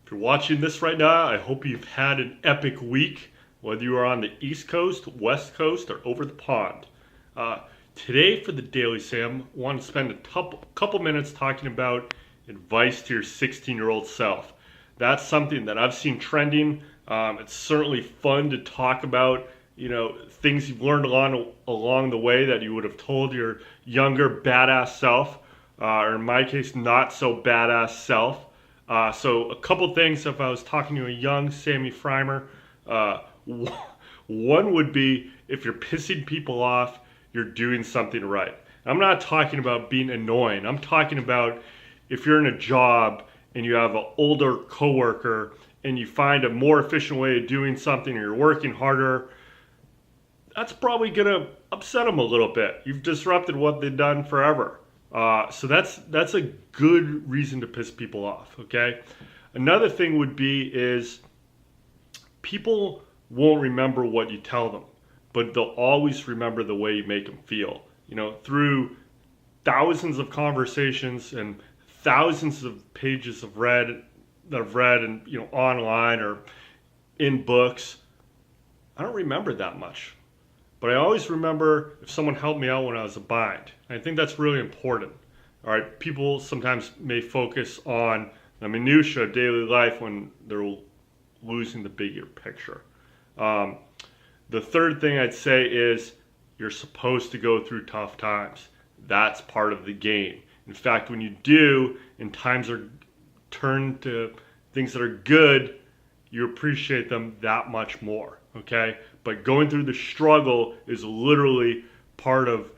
If you're watching this right now, I hope you've had an epic week, whether you are on the East Coast, West Coast, or over the pond. Today for the Daily Sam, I want to spend a couple minutes talking about advice to your 16-year-old self. That's something that I've seen trending. It's certainly fun to talk about, things you've learned along the way that you would have told your younger badass self, or in my case, not so badass self. So a couple things if I was talking to a young Sammy Freimer. One would be if you're pissing people off, you're doing something right. I'm not talking about being annoying. I'm talking about if you're in a job and you have an older coworker and you find a more efficient way of doing something or you're working harder, that's probably going to upset them a little bit. You've disrupted what they've done forever. So that's a good reason to piss people off, okay? Another thing would be is people won't remember what you tell them, but they'll always remember the way you make them feel. Through thousands of conversations and thousands of pages that I've read and online or in books, I don't remember that much. But I always remember if someone helped me out when I was a bind. And I think that's really important. All right, people sometimes may focus on the minutia of daily life when they're losing the bigger picture. The third thing I'd say is you're supposed to go through tough times. That's part of the game. In fact, when you do, and times are turned to things that are good, you appreciate them that much more, okay? But going through the struggle is literally part of,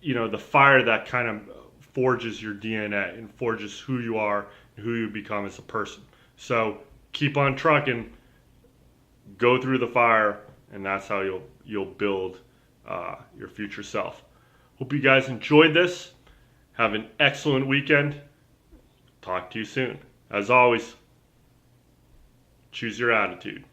the fire that kind of forges your DNA and forges who you are and who you become as a person. So keep on trucking, go through the fire, and that's how you'll build your future self. Hope you guys enjoyed this. Have an excellent weekend. Talk to you soon. As always, choose your attitude.